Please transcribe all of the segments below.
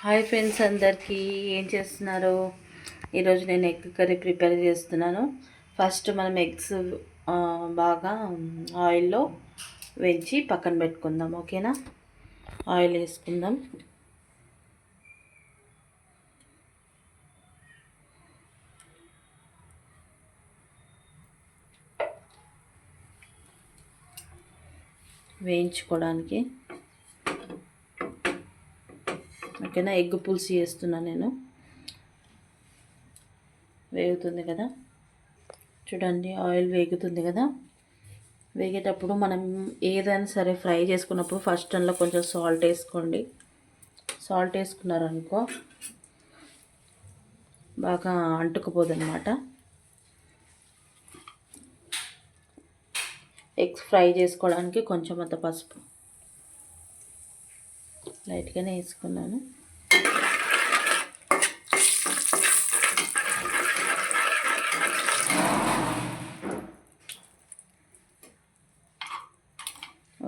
Hi friends, అందరికీ ఏం చేస్తున్నారు? ఈరోజు నేను ఎగ్ కర్రీ ప్రిపేర్ చేస్తున్నాను. ఫస్ట్ మనం ఎగ్స్ బాగా ఆయిల్లో వేయించి పక్కన పెట్టుకుందాం. ఓకేనా? ఆయిల్ వేసుకుందాం. వేయించుకోవడానికి ఓకేనా. ఎగ్ పులుసు చేస్తున్నా నేను. వేగుతుంది కదా, చూడండి. ఆయిల్ వేగుతుంది కదా. వేగేటప్పుడు మనం ఏదైనా సరే ఫ్రై చేసుకున్నప్పుడు ఫస్ట్ అందులో కొంచెం సాల్ట్ వేసుకోండి. సాల్ట్ వేసుకున్నారనుకో బాగా అంటుకుపోదు అనమాట. ఎగ్స్ ఫ్రై చేసుకోవడానికి కొంచెం అంత పసుపు లైట్గానే వేసుకున్నాను.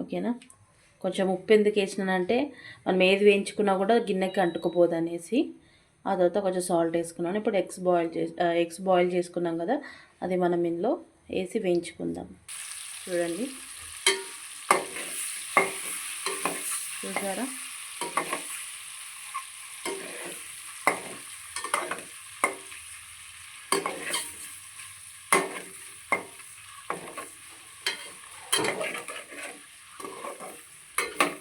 ఓకేనా. కొంచెం ఉప్పు ఎందుకు వేసినానంటే మనం ఏది వేయించుకున్నా కూడా గిన్నెకి అంటుకుపోదు అనేసి. ఆ తర్వాత కొంచెం సాల్ట్ వేసుకున్నాను. ఇప్పుడు ఎగ్స్ బాయిల్ చేసుకున్నాం కదా, అది మనం ఇందులో వేసి వేయించుకుందాం. చూడండి, చూసారా?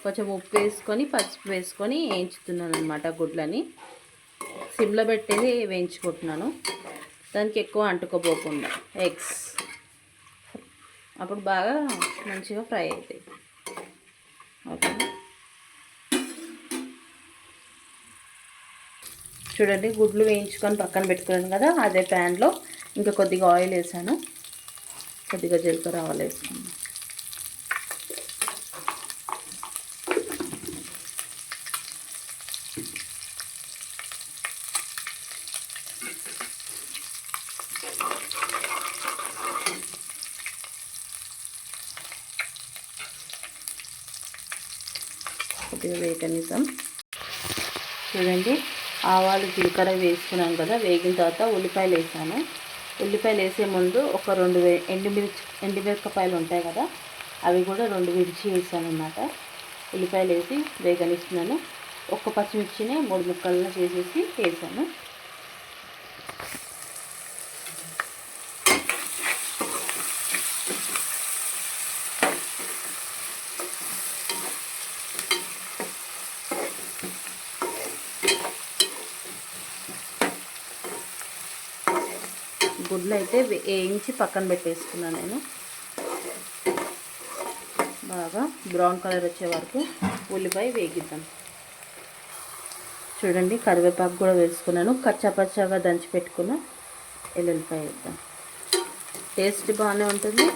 కొంచెం ఉప్పు వేసుకొని పసుపు వేసుకొని వేయించుతున్నాను అనమాట. గుడ్లని సిమ్లో పెట్టేది వేయించుకుంటున్నాను, దానికి ఎక్కువ అంటుకోపోకుండా. ఎగ్స్ అప్పుడు బాగా మంచిగా ఫ్రై అవుతాయి. ఓకే, చూడండి. గుడ్లు వేయించుకొని పక్కన పెట్టుకున్నాను కదా, అదే ప్యాన్లో ఇంకా కొద్దిగా ఆయిల్ వేసాను, కొద్దిగా జీలకర్ర ఆవాలు వేసుకున్నాను. కొద్దిగా వేగనిద్దాం. చూడండి, ఆవాలు జీలకర్ర వేసుకున్నాను కదా, వేగిన తర్వాత ఉల్లిపాయలు వేసాను. ఉల్లిపాయలు వేసే ముందు ఒక 2 ఎండుమిరపకాయలు ఉంటాయి కదా, అవి కూడా 2 మిర్చి వేసాను అన్నమాట. ఉల్లిపాయలు వేసి వేగనిస్తున్నాను. ఒక్క పచ్చిమిర్చిని 3 ముక్కలను చేసేసి వేసాను. గుడ్లు అయితే వేయించి పక్కన పెట్టేసుకున్నాను నేను. బాగా బ్రౌన్ కలర్ వచ్చే వరకు ఉల్లిపాయ వేగిద్దాం. చూడండి, కరివేపాకు కూడా వేసుకున్నాను. కచ్చాపచ్చాగా దంచి పెట్టుకున్న ఎల్లుల్లిపాయ వేద్దాం. టేస్ట్ బాగానే ఉంటుంది,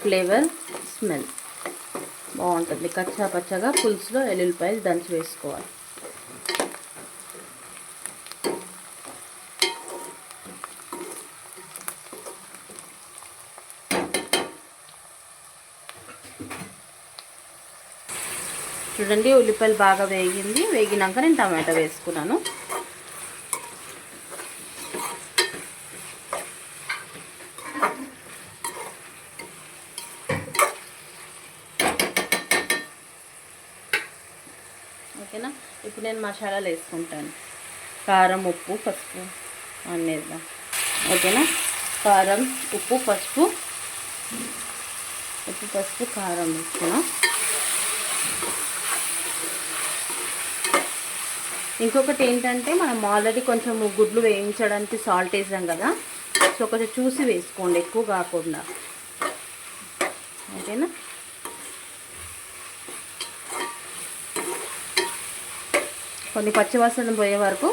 ఫ్లేవర్ స్మెల్ బాగుంటుంది. కచ్చాపచ్చాగా పులుసులో ఎల్లుల్లిపాయలు దంచి వేసుకోవాలి. చూడండి, ఉల్లిపాయలు బాగా వేగినాక నేను టమాటా వేసుకున్నాను. ఓకేనా. ఇప్పుడు నేను మసాలాలు వేసుకుంటాను. కారం, ఉప్పు, పసుపు అన్నీ వేద్దాం. ఓకేనా. కారం, ఉప్పు, పసుపు, కారం వేసుకున్నాం. ఇంకొకటి ఏంటంటే, మనం ఆల్రెడీ కొంచెం గుడ్లు వేయించడానికి సాల్ట్ వేసాం కదా, సో కొంచెం చూసి వేసుకోండి, ఎక్కువ కాకుండా. ఓకేనా. కొన్ని పచ్చివాసన పోయే వరకు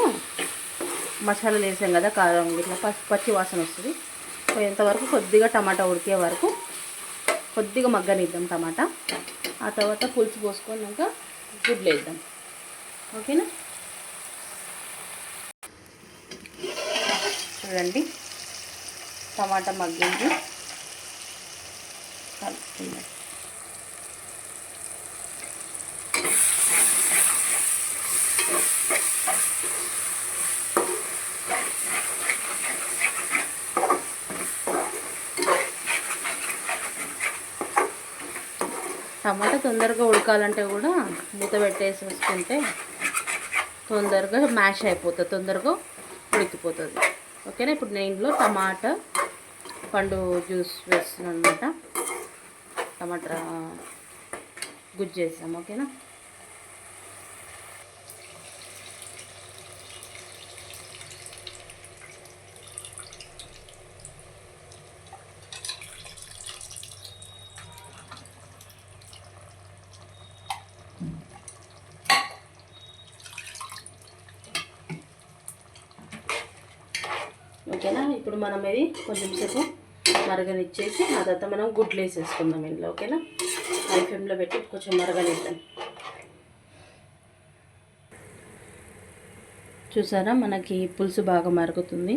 మసాలాలు వేసాం కదా, కారం ఇట్లా పచ్చి వాసన వస్తుంది. పోయేంత వరకు కొద్దిగా టమాటా ఉడికే వరకు కొద్దిగా మగ్గనిద్దాం టమాటా. ఆ తర్వాత పులుసు పోసుకున్నాక గుడ్లు వేద్దాం. ఓకేనా. చూడండి, టమాటా మగ్గింది, కలుపుకుందాం. టమాటా తొందరగా ఉడకాలంటే కూడా మూత పెట్టేసి వేసుకుంటే తొందరగా మ్యాష్ అయిపోతుంది, తొందరగా ఉడికిపోతుంది. ఓకేనా. ఇప్పుడు నేను ఇందులో టమాటా పండు జ్యూస్ వేస్తున్నాను అనమాట. టమాటా గుజ్జు వేస్తాం. ఓకేనా. ఓకేనా. ఇప్పుడు మనం ఇది కొంచెం సేపు మరగనిచ్చేసి ఆ తర్వాత మనం గుడ్లు వేసేసుకుందాం ఇందులో. ఓకేనా. హై ఫ్లేమ్లో పెట్టి కొంచెం మరగనిద్దాం. చూసారా మనకి పులుసు బాగా మరుగుతుంది.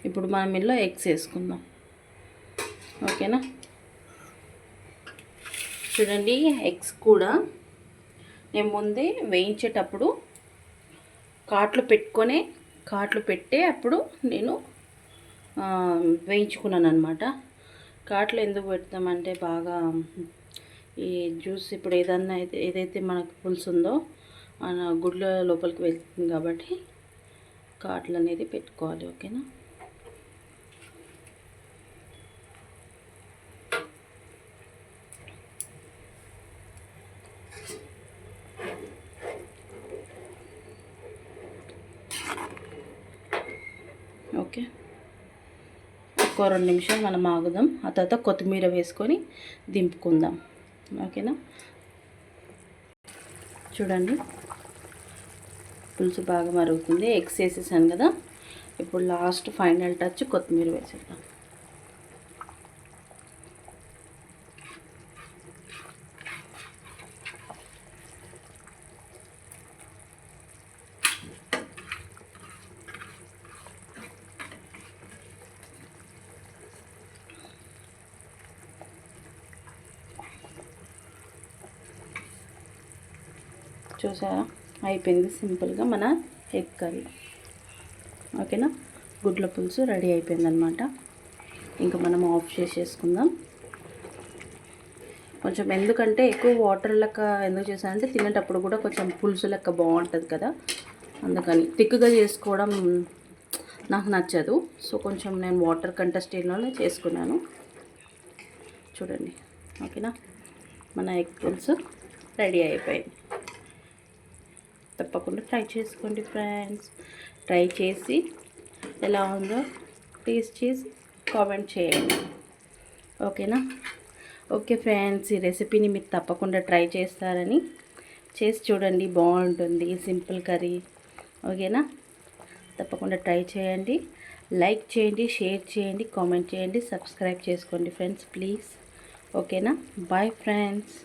ఇప్పుడు మనం ఇందులో ఎగ్స్ వేసుకుందాం. ఓకేనా. చూడండి ఎగ్స్ కూడా నేను ముందే వేయించేటప్పుడు కాట్లు పెట్టే అప్పుడు నేను వేయించుకున్నాను అనమాట. కాట్లు ఎందుకు పెడతామంటే బాగా ఈ జ్యూస్ ఇప్పుడు ఏదైతే మనకు పులుసు ఉందో గుడ్ల లోపలికి వెళ్తుంది కాబట్టి కాట్లు అనేది పెట్టుకోవాలి. ఓకేనా. ఓకే. ఒక 2 నిమిషాలు మనం ఆగుదాం. ఆ తర్వాత కొత్తిమీర వేసుకొని దింపుకుందాం. ఓకేనా. చూడండి పులుసు బాగా మరుగుతుంది. ఎగ్స్ వేసేసాను కదా. ఇప్పుడు లాస్ట్ ఫైనల్ టచ్ కొత్తిమీర వేసేద్దాం. చూసారా అయిపోయింది సింపుల్గా మన ఎగ్ కర్రీ. ఓకేనా. గుడ్ల పులుసు రెడీ అయిపోయింది అనమాట. ఇంకా మనం ఆఫ్ చేసేసుకుందాం. కొంచెం ఎందుకంటే ఎక్కువ వాటర్ లెక్క ఎందుకు చేశానంటే తినేటప్పుడు కూడా కొంచెం పులుసు లెక్క బాగుంటుంది కదా, అందుకని థిక్గా చేసుకోవడం నాకు నచ్చదు. సో కొంచెం నేను వాటర్ కంటెస్టెంట్లోనే చేసుకున్నాను. చూడండి. ఓకేనా. మన ఎగ్ పులుసు రెడీ అయిపోయింది. తప్పకుండా ట్రై చేసుకోండి ఫ్రెండ్స్. ట్రై చేసి ఎలా ఉందో టేస్ట్ చేసి కామెంట్ చేయండి. ఓకేనా. ఓకే ఫ్రెండ్స్, ఈ రెసిపీని మీరు తప్పకుండా ట్రై చేస్తారని చేసి చూడండి, బాగుంటుంది సింపుల్ కర్రీ. ఓకేనా. తప్పకుండా ట్రై చేయండి. లైక్ చేయండి, షేర్ చేయండి, కామెంట్ చేయండి, సబ్స్క్రైబ్ చేసుకోండి ఫ్రెండ్స్ ప్లీజ్. ఓకేనా. Bye friends.